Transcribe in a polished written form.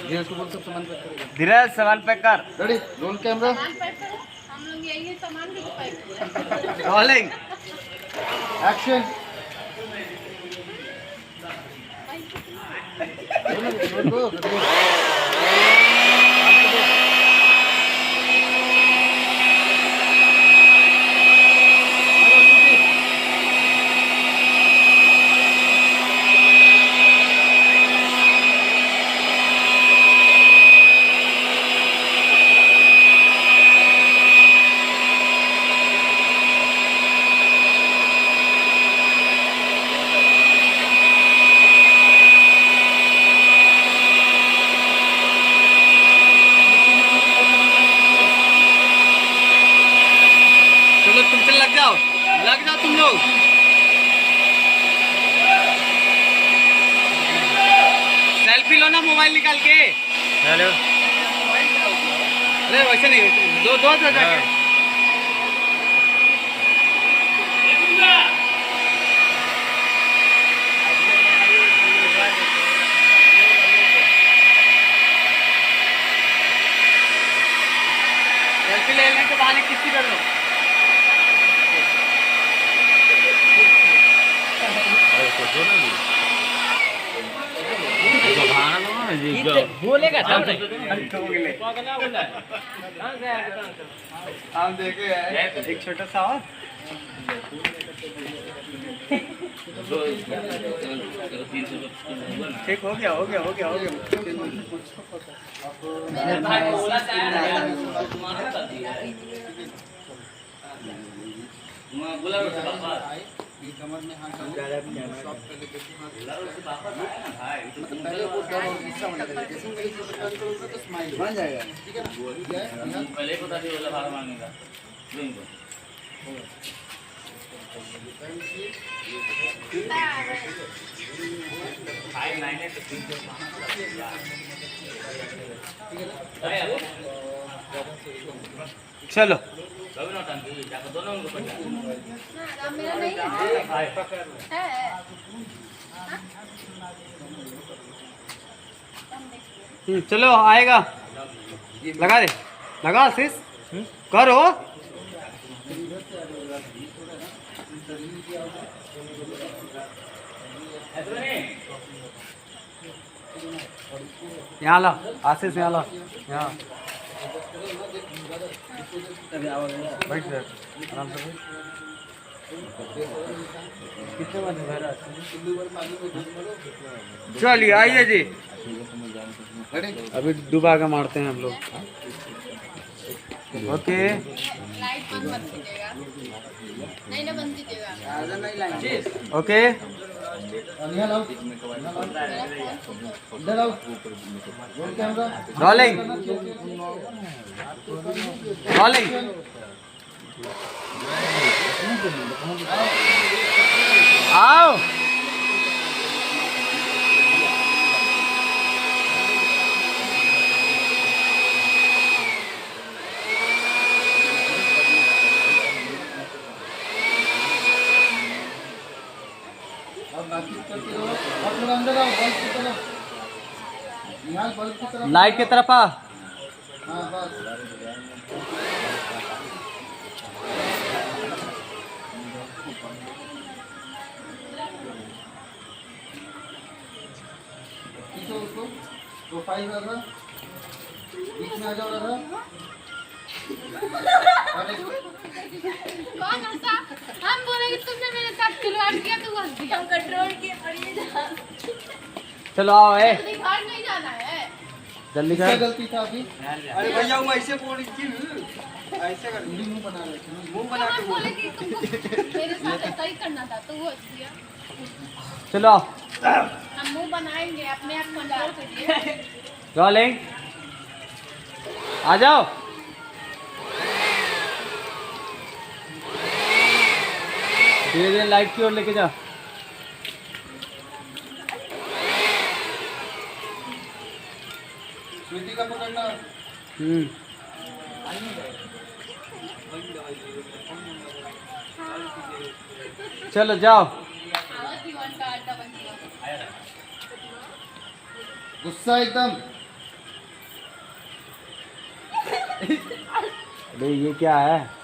धीरज सामान पैक कर। Ready, roll camera, हम लोग यही सामान भी पैक रोलिंग एक्शन। लग जाओ तुम लोग। सेल्फी लो ना मोबाइल निकाल के। हेलो, अरे वैसे नहीं, दो जाके। सेल्फी लेने के बाद किसी कर लो। बोलेगा हम देखे एक छोटा सा और ठीक हो गया। बोला कमर में हाथ पहले वो हिस्सा बना देंगे, जैसे ही तो स्माइल बन जाएगा, ठीक है ना। पहले बता दिए वाला भाग मांगने का चलो मेरा नहीं है। चलो आएगा, लगा दे, लगा आशीष करो। यहाँ ला आशीष, यहाँ ला, यहाँ बैठ जाए आराम से। कितने बजे घर आते हैं? चलिए आइए जी, अभी डुबा के मारते हैं हम लोग। ओके, लाइट बंद मत कीजिएगा, नहीं ना बंद कीजिएगा। ओके रोलिंग आओ। लाइट की तरफ आ। प्रोफाइल कर रहा, बीच में आ जाओ रहा। कौन हंसा? हम बोले कि तुमने मेरे साथ खिलवाड़ किया, तू हंस दिया। हम कंट्रोल किए और ये चलो आओ, घर नहीं जाना है। जल्दी क्या कर। गलती था अभी? अरे भैया वो ऐसे बोल की ऐसे कर, मुंह बना रहे थे ना। मुंह बना हम के बोले कि तुमको मेरे साथ ऐसा ही करना था, तो वो हंस दिया। चलो हम मुंह बनाएंगे, अपने आप कंट्रोल करिए। रोलिंग आ जाओ। धीरे धीरे लाइट की ओर लेके जा। स्वीटी का पकड़ना। चलो जाओ। गुस्सा एकदम। अरे ये क्या है?